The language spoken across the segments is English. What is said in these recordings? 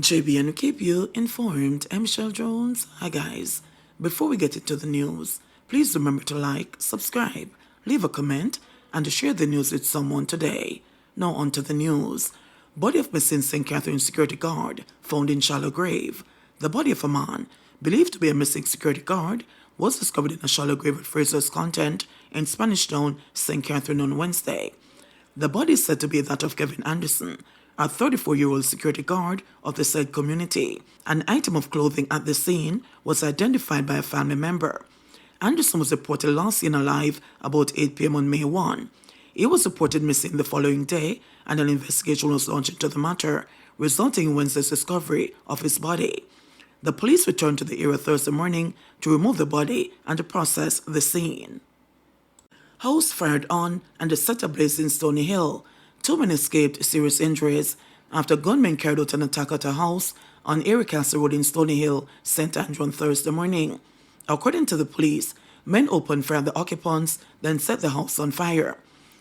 JBNN keep you informed. I'm Michelle Jones. Hi guys. Before we get into the news, please remember to like, subscribe, leave a comment, and to share the news with someone today. Now on to the news. Body of missing St. Catherine security guard found in shallow grave. The body of a man, believed to be a missing security guard, was discovered in a shallow grave at Fraser's Content in Spanish Town, St. Catherine on Wednesday. The body is said to be that of Kevin Anderson, a 34-year-old security guard of the said community. An item of clothing at the scene was identified by a family member. Anderson was reported last seen alive about 8 p.m. on May 1. He was reported missing the following day, and an investigation was launched into the matter, resulting in Wednesday's discovery of his body. The police returned to the area Thursday morning to remove the body and to process the scene. House fired on and set ablaze in Stony Hill. 2 men escaped serious injuries after gunmen carried out an attack at a house on Erie Castle Road in Stony Hill, St. Andrew on Thursday morning. According to the police, men opened fire at the occupants, then set the house on fire.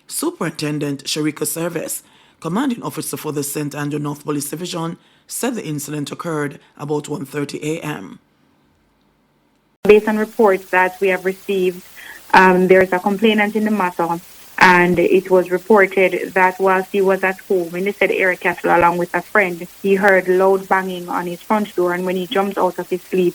Superintendent Sharika Service, commanding officer for the St. Andrew North Police Division, said the incident occurred about 1:30 a.m. Based on reports that we have received, there is a complainant in the matter, and it was reported that whilst he was at home in the said Erie Castle along with a friend, he heard loud banging on his front door, and when he jumped out of his sleep,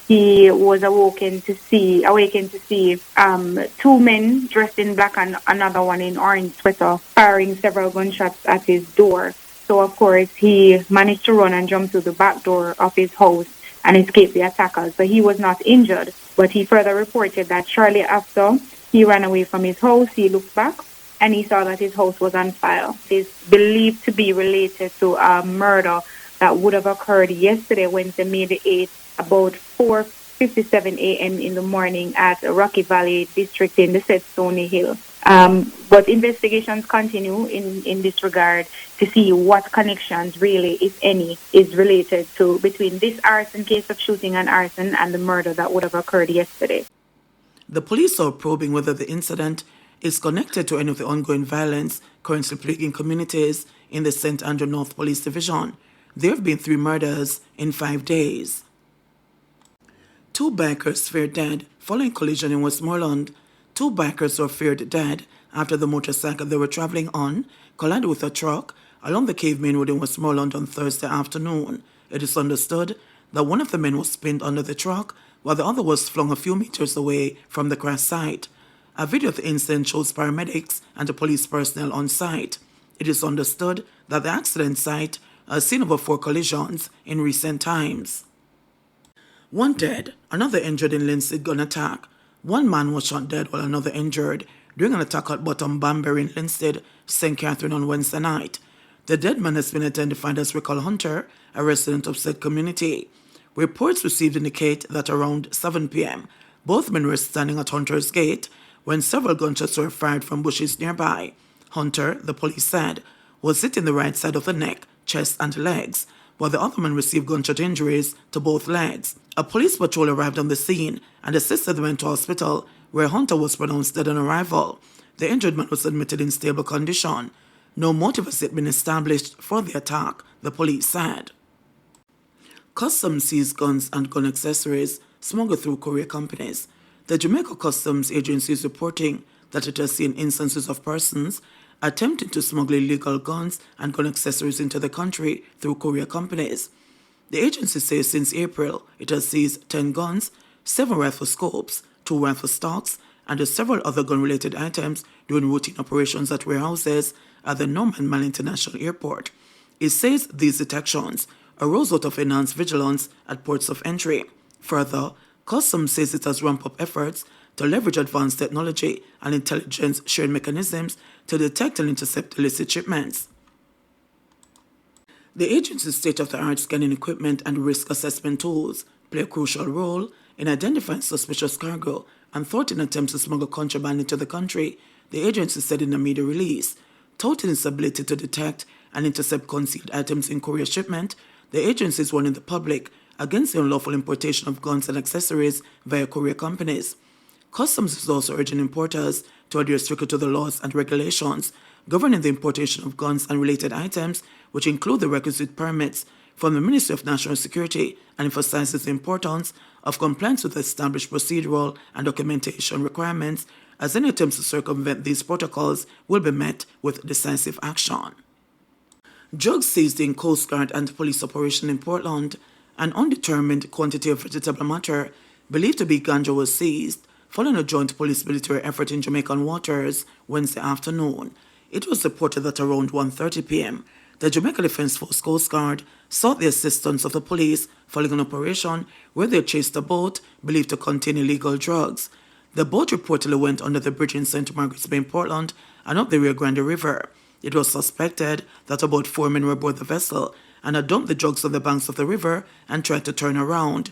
he was awakened to see 2 men dressed in black and another one in orange sweater firing several gunshots at his door. So of course he managed to run and jump through the back door of his house and escape the attackers. So he was not injured, but he further reported that shortly after he ran away from his house, he looked back and he saw that his house was on fire. It is believed to be related to a murder that would have occurred yesterday, Wednesday, May the 8th, about 4:57 a.m. in the morning at Rocky Valley District in the said Stony Hill. But investigations continue in this regard to see what connections really, if any, is related to between this arson case of shooting and arson and the murder that would have occurred yesterday. The police are probing whether the incident is connected to any of the ongoing violence currently plaguing communities in the St. Andrew North Police Division. There have been 3 murders in 5 days. 2 bikers feared dead following collision in Westmoreland. 2 bikers were feared dead after the motorcycle they were traveling on collided with a truck along the Cave Main Road in Westmoreland on Thursday afternoon. It is understood that one of the men was pinned under the truck while the other was flung a few meters away from the crash site. A video of the incident shows paramedics and the police personnel on site. It is understood that the accident site has seen over 4 collisions in recent times. 1 dead, another injured in Lindsay gun attack. 1 man was shot dead while another injured during an attack at Bottom Banbury in Linstead, St. Catherine on Wednesday night. The dead man has been identified as Rickle Hunter, a resident of said community. Reports received indicate that around 7 p.m., both men were standing at Hunter's gate when several gunshots were fired from bushes nearby. Hunter, the police said, was hit in the right side of the neck, chest and legs, while the other man received gunshot injuries to both legs. A police patrol arrived on the scene and assisted the men to hospital, where Hunter was pronounced dead on arrival. The injured man was admitted in stable condition. No motive has yet been established for the attack, the police said. Customs seized guns and gun accessories smuggled through courier companies. The Jamaica Customs Agency is reporting that it has seen instances of persons attempting to smuggle illegal guns and gun accessories into the country through courier companies. The agency says since April, it has seized 10 guns, 7 rifle scopes, 2 rifle stocks, and several other gun-related items during routine operations at warehouses at the Norman Mall International Airport. It says these detections arose out of enhanced vigilance at ports of entry. Further, Customs says it has ramped up efforts to leverage advanced technology and intelligence sharing mechanisms to detect and intercept illicit shipments. The agency's state-of-the-art scanning equipment and risk assessment tools play a crucial role in identifying suspicious cargo and thwarting attempts to smuggle contraband into the country, the agency said in a media release. Touting its ability to detect and intercept concealed items in courier shipment, the agency is warning the public against the unlawful importation of guns and accessories via courier companies. Customs is also urging importers to adhere strictly to the laws and regulations governing the importation of guns and related items, which include the requisite permits from the Ministry of National Security and emphasizes the importance of compliance with established procedural and documentation requirements, as any attempts to circumvent these protocols will be met with decisive action. Drugs seized in Coast Guard and police operation in Portland. An undetermined quantity of vegetable matter believed to be ganja was seized following a joint police-military effort in Jamaican waters Wednesday afternoon. It was reported that around 1:30 p.m., the Jamaica Defense Force Coast Guard sought the assistance of the police following an operation where they chased a boat believed to contain illegal drugs. The boat reportedly went under the bridge in St. Margaret's Bay in Portland and up the Rio Grande River. It was suspected that about 4 men were aboard the vessel and had dumped the drugs on the banks of the river and tried to turn around.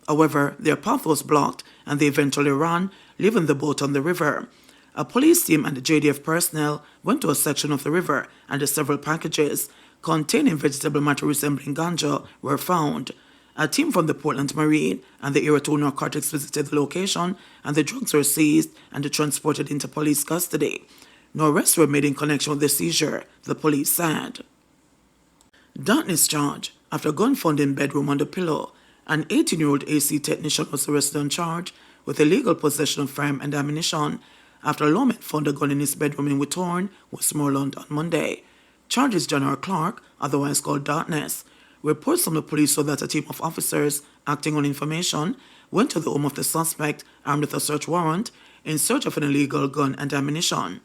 However, their path was blocked and they eventually ran, leaving the boat on the river. A police team and the JDF personnel went to a section of the river and several packages containing vegetable matter resembling ganja were found. A team from the Portland Marine and the Area 2 Narcotics visited the location and the drugs were seized and transported into police custody. No arrests were made in connection with the seizure, the police said. Darkness charge after gun found in bedroom under pillow. An 18-year-old AC technician was arrested on charge with illegal possession of firearm and ammunition after a lawman found a gun in his bedroom in Withorn, Westmoreland on Monday. Charge is General Clark, otherwise called Darkness. Reports from the police show that a team of officers acting on information went to the home of the suspect armed with a search warrant in search of an illegal gun and ammunition.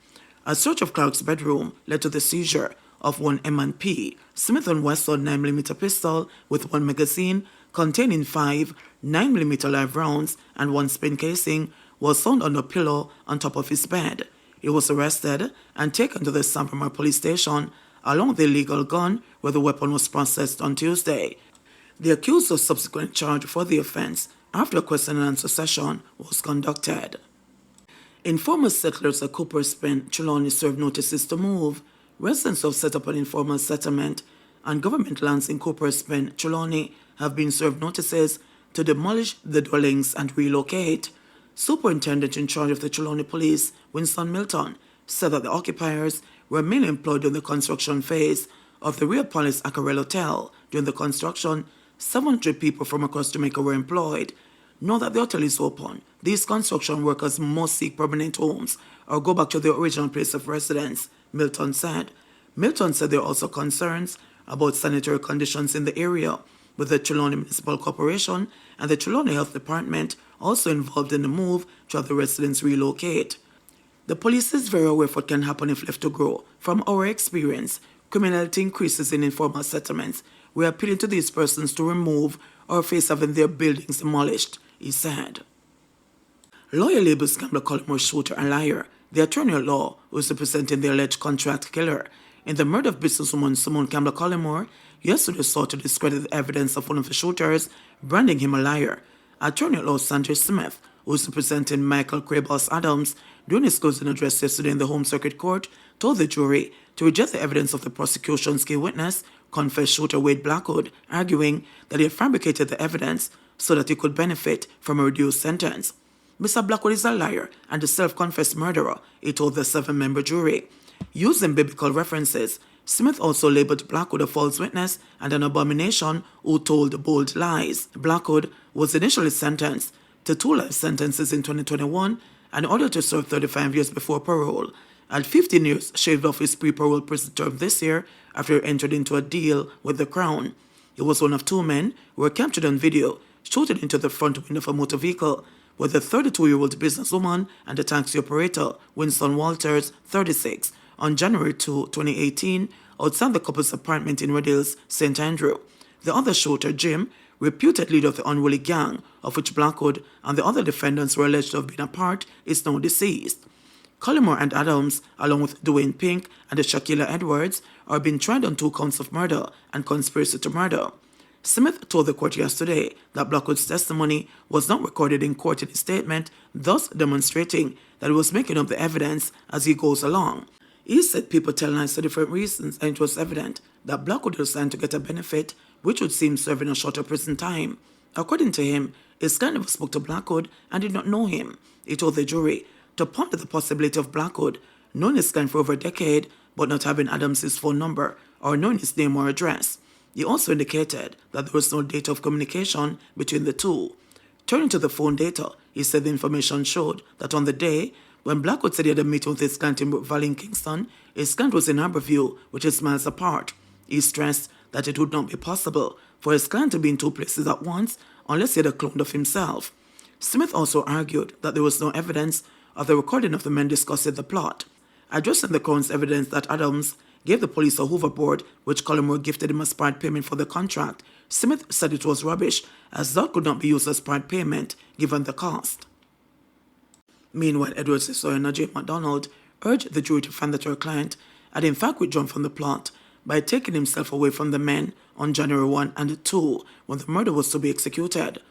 A search of Clark's bedroom led to the seizure of one M&P Smith & Wesson 9mm pistol with one magazine containing 5 9mm live rounds and one spent casing was found on a pillow on top of his bed. He was arrested and taken to the Sanford police station along with the illegal gun where the weapon was processed on Tuesday. The accused was subsequently charged for the offense after a question and answer session was conducted. Informal settlers at Cooper's Bend, Trelawney served notices to move. Residents who have set up an informal settlement on government lands in Cooper's Bend, Trelawney have been served notices to demolish the dwellings and relocate. Superintendent in charge of the Trelawney Police, Winston Milton, said that the occupiers were mainly employed during the construction phase of the Real Palace Accarel Hotel. During the construction, 700 people from across Jamaica were employed. Now that the hotel is open, these construction workers must seek permanent homes or go back to their original place of residence, Milton said. Milton said there are also concerns about sanitary conditions in the area, with the Trelawney Municipal Corporation and the Trelawney Health Department also involved in the move to have the residents relocate. The police is very aware of what can happen if left to grow. From our experience, criminality increases in informal settlements. We are appealing to these persons to remove or face having their buildings demolished, he said. Lawyer labels Campbell Collymore shooter a liar. The attorney at law who is representing the alleged contract killer in the murder of businesswoman Simone Campbell Collymore yesterday sought to discredit the evidence of one of the shooters, branding him a liar. Attorney at law Sanjay Smith, who is representing Michael Crabos Adams, during his closing address yesterday in the Home Circuit Court, told the jury to reject the evidence of the prosecution's key witness, confessed shooter Wade Blackwood, arguing that he had fabricated the evidence so that he could benefit from a reduced sentence. Mr. Blackwood is a liar and a self-confessed murderer, he told the 7-member jury. Using biblical references, Smith also labeled Blackwood a false witness and an abomination who told bold lies. Blackwood was initially sentenced to 2 life sentences in 2021 and ordered to serve 35 years before parole. At 15 years shaved off his pre-parole prison term this year after he entered into a deal with the Crown. He was one of 2 men who were captured on video shooting into the front window of a motor vehicle with a 32-year-old businesswoman and a taxi operator, Winston Walters, 36, on January 2, 2018, outside the couple's apartment in Red Hills, St. Andrew. The other shooter, Jim, reputed leader of the unruly gang, of which Blackwood and the other defendants were alleged to have been a part, is now deceased. Collymore and Adams, along with Dwayne Pink and Shaquilla Edwards, are being tried on 2 counts of murder and conspiracy to murder. Smith told the court yesterday that Blackwood's testimony was not recorded in court in his statement, thus demonstrating that he was making up the evidence as he goes along. He said people tell lies for different reasons, and it was evident that Blackwood was trying to get a benefit, which would seem serving a shorter prison time. According to him, his client never spoke to Blackwood and did not know him. He told the jury to ponder the possibility of Blackwood knowing his client for over a decade, but not having Adams' phone number or knowing his name or address. He also indicated that there was no data of communication between the two. Turning to the phone data, he said the information showed that on the day when Blackwood said he had a meeting with his client in Brook Valley in Kingston, his client was in Harborview, which is miles apart. He stressed that it would not be possible for his client to be in two places at once unless he had a clone of himself. Smith also argued that there was no evidence of the recording of the men discussing the plot. Addressing the Crown's evidence that Adams gave the police a hoverboard, which Collymore gifted him as part payment for the contract, Smith said it was rubbish, as that could not be used as part payment given the cost. Meanwhile, Edward's lawyer Najee MacDonald urged the jury to find that her client had in fact withdrawn from the plot by taking himself away from the men on January 1 and 2 when the murder was to be executed.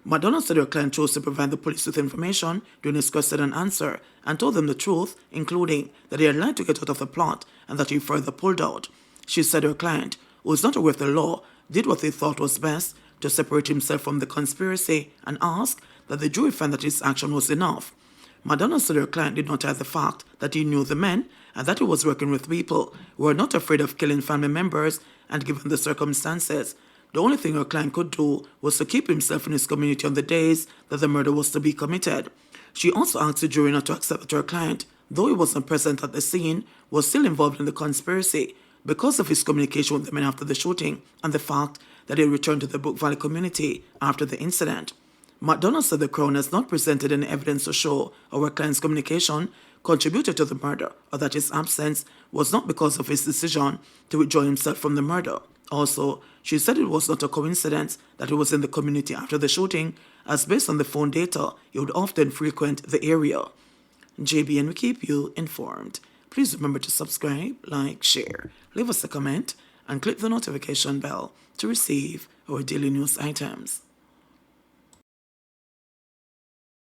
MacDonald said her client chose to provide the police with information during his question and answer and told them the truth, including that he had lied to get out of the plot and that he further pulled out. She said her client, who was not aware of the law, did what they thought was best to separate himself from the conspiracy and asked that the jury find that his action was enough. MacDonald said her client did not hide the fact that he knew the men and that he was working with people who were not afraid of killing family members, and given the circumstances, the only thing her client could do was to keep himself in his community on the days that the murder was to be committed. She also asked the jury not to accept that her client, though he wasn't present at the scene, was still involved in the conspiracy because of his communication with the men after the shooting and the fact that he returned to the Brook Valley community after the incident. MacDonald said the Crown has not presented any evidence to show how her client's communication contributed to the murder, or that his absence was not because of his decision to withdraw himself from the murder. Also, she said it was not a coincidence that he was in the community after the shooting, as based on the phone data, he would often frequent the area. JBN will keep you informed. Please remember to subscribe, like, share, leave us a comment, and click the notification bell to receive our daily news items.